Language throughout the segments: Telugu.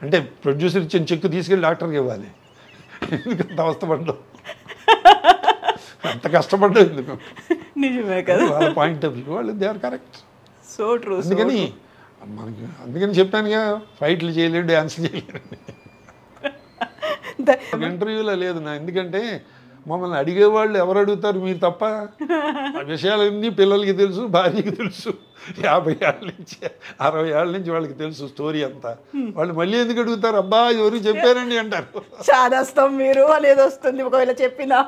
అంటే ప్రొడ్యూసర్ ఇచ్చిన చెక్ తీసుకెళ్ళి డాక్టర్కి ఇవ్వాలి. ఎందుకంత అవస్థపడ్డావు, అంత కష్టపడ్డావు ఎందుకు? నిజమే కదా, వాళ్ళ పాయింట్ ఆఫ్ వ్యూ వాళ్ళు they are correct. So true. అందుకని మనకి అందుకని చెప్పానుగా, ఫైట్లు చేయలేడు, డ్యాన్స్ చేయలేడు. ఇంటర్వ్యూలో లేదు నా, ఎందుకంటే మమ్మల్ని అడిగేవాళ్ళు ఎవరు అడుగుతారు, మీరు తప్ప. ఆ విషయాలన్నీ పిల్లలకి తెలుసు, భార్యకి తెలుసు. 50 ఏళ్ళ నుంచి 60 ఏళ్ళ నుంచి వాళ్ళకి తెలుసు స్టోరీ అంతా. వాళ్ళు మళ్ళీ ఎందుకు అడుగుతారు, అబ్బా ఎవరికి చెప్పారండి అంటారు. చాదస్తాం మీరు అనేది వస్తుంది ఒకవేళ చెప్పినా.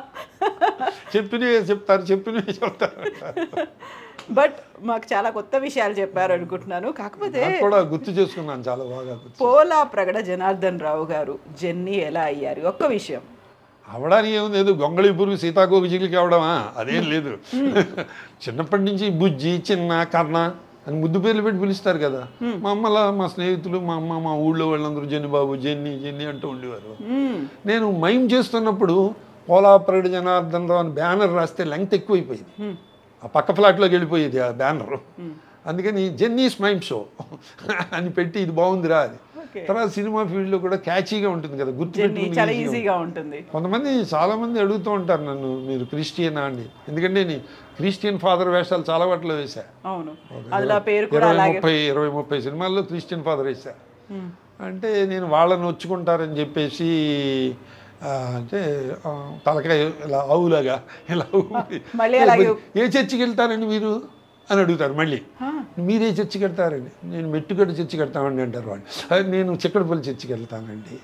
చెప్పినవే చెప్తారు, చెప్పినవే చెప్తారు. బట్ మాకు చాలా కొత్త విషయాలు చెప్పారు అనుకుంటున్నాను. కాకపోతే కూడా గుర్తు చేసుకున్నాను చాలా బాగా. పోలా ప్రగడ జనార్దన్ రావు గారు జెన్నీ ఎలా అయ్యారు? ఒక్క విషయం అవడానికి ఏముంది, ఏదో గొంగళి పురుగు సీతాకోక చిగులికి అవడమా, అదేం లేదు. చిన్నప్పటి నుంచి బుజ్జి, చిన్న, కర్ణ అని ముద్దు పేర్లు పెట్టి పిలుస్తారు కదా. మా అమ్మలా, మా స్నేహితులు, మా అమ్మ, మా ఊళ్ళో వాళ్ళందరూ జెన్ని బాబు, జెన్నీ జెన్నీ అంటూ ఉండేవారు. నేను మైమ్ చేస్తున్నప్పుడు పోలా ప్రగడ జనార్దన్ రావు అని బ్యానర్ రాస్తే లెంగ్త్ ఎక్కువైపోయింది, ఆ పక్క ఫ్లాట్లోకి వెళ్ళిపోయేది ఆ బ్యానర్. అందుకని జెన్నీస్ మైమ్ షో అని పెట్టి ఇది బాగుందిరా అది. తర్వాత సినిమా ఫీల్డ్లో కూడా క్యాచీగా ఉంటుంది కదా, చాలా ఈజీగా ఉంటుంది. కొంతమంది చాలామంది అడుగుతూ ఉంటారు నన్ను, మీరు క్రిస్టియనా అండి? ఎందుకంటే నేను క్రిస్టియన్ ఫాదర్ వేషాలు చాలా వాటిలో వేసా. 20-30 సినిమాల్లో క్రిస్టియన్ ఫాదర్ వేసా. అంటే నేను వాళ్ళని వచ్చుకుంటారని చెప్పేసి, అంటే తలకాయ ఇలా ఆవులాగా ఇలా ఏ చర్చికి వెళ్తారండి మీరు అని అడుగుతారు. మళ్ళీ మీరే చర్చికి వెళ్తారండి? నేను మెట్టుగడ్డ చర్చికి వెళ్తామండి అంటారు వాళ్ళు. నేను చిక్కడపల్లి చర్చికి వెళ్తానండి.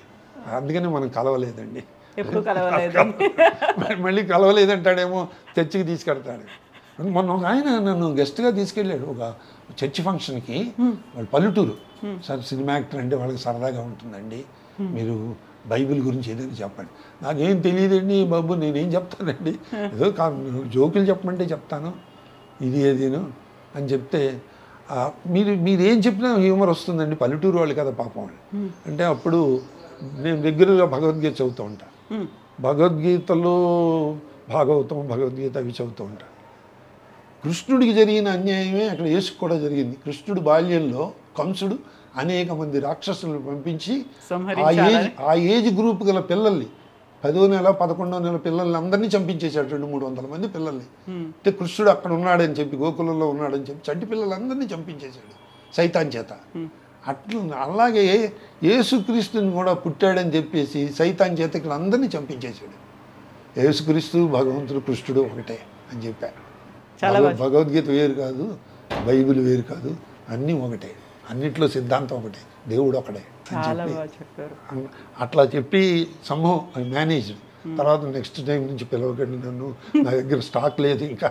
అందుకని మనం కలవలేదండి. ఎప్పుడు కలవలేదు. మళ్ళీ కలవలేదంటాడేమో, చర్చికి తీసుకెళ్తాడు. మొన్న ఒక ఆయన నన్ను గెస్ట్గా తీసుకెళ్ళాడు ఒక చర్చి ఫంక్షన్కి. వాళ్ళు పల్లెటూరు. సార్ సినిమా యాక్టర్ అంటే వాళ్ళకి సరదాగా ఉంటుందండి, మీరు బైబిల్ గురించి ఏదైనా చెప్పండి. నాకేం తెలియదండి బాబు, నేనేం చెప్తానండి, ఏదో జోకులు చెప్పమంటే చెప్తాను, ఇది ఏదేను అని చెప్తే, మీరేం చెప్పినా హ్యూమర్ వస్తుందండి, పల్లెటూరు వాళ్ళు కదా పాపం వాళ్ళు అంటే. అప్పుడు నేను రెగ్యులర్గా భగవద్గీత చదువుతూ ఉంటాను. భగవద్గీతలో భాగవతం, భగవద్గీత అవి చదువుతూ ఉంటాను. కృష్ణుడికి జరిగిన అన్యాయమే అక్కడ యేసుకు కూడా జరిగింది. కృష్ణుడు బాల్యంలో కంసుడు అనేక మంది రాక్షసులను పంపించి ఆ ఏజ్ గ్రూప్ గల పిల్లల్ని, 10వ నెల 11వ నెల పిల్లల్ని అందరినీ చంపించేశాడు. 200-300 మంది పిల్లల్ని. అంటే కృష్ణుడు అక్కడ ఉన్నాడని చెప్పి, గోకులంలో ఉన్నాడని చెప్పి చంటి పిల్లలందరినీ చంపించేశాడు సైతాన్ చేత. అట్లా అలాగే యేసుక్రీస్తుని కూడా పుట్టాడని చెప్పేసి సైతాన్ చేత ఇక్కడ అందరినీ చంపించేశాడు. యేసుక్రీస్తు భగవంతుడు కృష్ణుడు ఒకటే అని చెప్పారు. భగవద్గీత వేరు కాదు, బైబిల్ వేరు కాదు, అన్నీ ఒకటే, అన్నిట్లో సిద్ధాంతం ఒకటే, దేవుడు ఒకటే అని చెప్పి అట్లా చెప్పి సంభవం అది మేనేజ్. తర్వాత నెక్స్ట్ టైం నుంచి పిలవకండి నన్ను, నా దగ్గర స్టాక్ లేదు ఇంకా.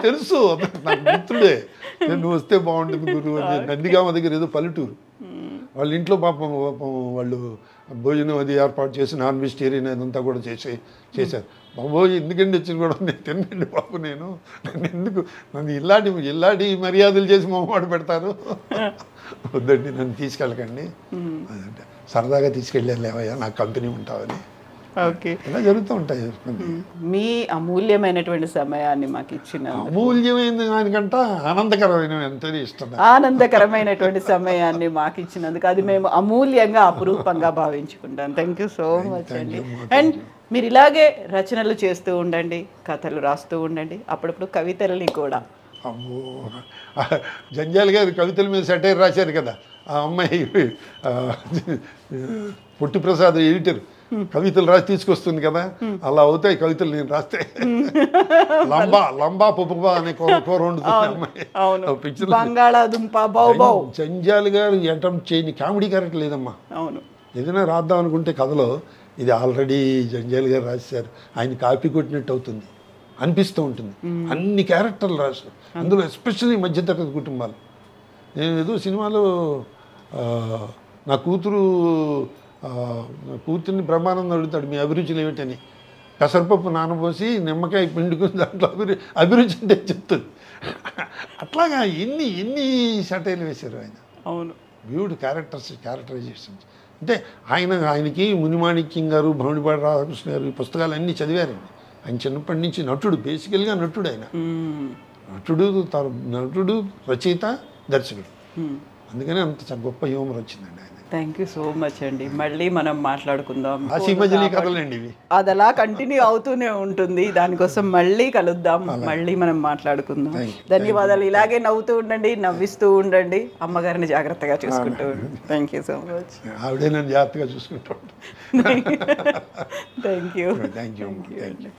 తెలుసు నాకు మిత్రుడే, నేను వస్తే బాగుంటుంది గురువు అని. నందిగామ దగ్గర ఏదో పల్లెటూరు, వాళ్ళ ఇంట్లో పాపం వాళ్ళు భోజనం అది ఏర్పాటు చేసి నాన్ వెజిటేరియన్ అదంతా కూడా చేశారు. బాబోయ్ ఎందుకండి వచ్చిన కూడా నేను తినండి బాబు, నేను ఎందుకు నన్ను ఇలాంటి మర్యాదలు చేసి మొహమాట పెడతారు, వద్దండి నన్ను తీసుకెళ్ళకండి అదంటే. సరదాగా తీసుకెళ్ళాను లేవయ్యా, నాకు కంపెనీ ఉంటావని. ఓకే, ఇలా జరుగుతూ ఉంటాయి. మీ అమూల్యమైనటువంటి సమయాన్ని మాకు ఇచ్చిన, అమూల్యమైన దానికంటే ఆనందకరమైన ఎంతనే ఇష్టం, ఆనందకరమైనటువంటి సమయాన్ని మాకు ఇచ్చినందుకు అది మేము అమూల్యంగా అపురూపంగా భావించుకుంటాం. థ్యాంక్ యూ సో మచ్ అండి. అండ్ మీరు ఇలాగే రచనలు చేస్తూ ఉండండి, కథలు రాస్తూ ఉండండి, అప్పుడప్పుడు కవితలని కూడా. అమ్మో, జంజాల్ గారు కవితల మీద సెటైర్ రాశారు కదా, ఆ అమ్మాయి పొట్టి ప్రసాద్ ఎడిటర్ కవితలు రాసి తీసుకొస్తుంది కదా, అలా అవుతాయి కవితలు నేను రాస్తే. లంబా పుప్పబా అనే కూర వండుతుంది అమ్మాయి. బంగాళాదుంప జంజాల్ గారు అటెంప్ట్ చేయని కామెడీ క్యారెక్టర్ లేదమ్మా. అవును, ఏదైనా రాద్దాం అనుకుంటే కథలో ఇది ఆల్రెడీ జంజాల్ గారు రాశారు, ఆయన కాపీ కొట్టినట్టు అవుతుంది అనిపిస్తూ ఉంటుంది. అన్ని క్యారెక్టర్లు రాశారు, అందులో ఎస్పెషల్లీ మధ్యతరగతి కుటుంబాలు. నేను ఏదో సినిమాలో నా కూతుర్ని బ్రహ్మానందం అడుగుతాడు, మీ అభిరుచులు ఏమిటని. పెసరపప్పు నానబోసి నిమ్మకాయ పిండుకుని దాంట్లో అభిరుచి అంటే చెప్తుంది. అట్లాగా ఎన్ని సెటైర్లు వేశారు ఆయన. అవును, బ్యూటిఫుల్ క్యారెక్టరైజేషన్. అంటే ఆయనకి మునిమాణిక్యం గారు, భవనిపాటి రాధాకృష్ణ గారు ఈ పుస్తకాలు అన్నీ చదివారండి. ఆయన చిన్నప్పటి నుంచి నటుడు, బేసికల్గా నటుడు ఆయన. నటుడు రచయిత దర్శకుడు, అందుకనే అంత గొప్ప హ్యూమర్ వచ్చిందండి ఆయన. థ్యాంక్ యూ సో మచ్ అండి. మళ్ళీ మనం మాట్లాడుకుందాం. ఆశీమజలి కథలండి ఇవి. అది అలా కంటిన్యూ అవుతూనే ఉంటుంది. దానికోసం మళ్ళీ కలుద్దాం, మళ్ళీ మనం మాట్లాడుకుందాం. ధన్యవాదాలు. ఇలాగే నవ్వుతూ ఉండండి, నవ్విస్తూ ఉండండి, అమ్మగారిని జాగ్రత్తగా చూసుకుంటూ ఉండండి. Thank you so much. ఆవిడే నన్ను జాగ్రత్తగా చూసుకుంటూ ఉంటాను. Thank you. Thank you.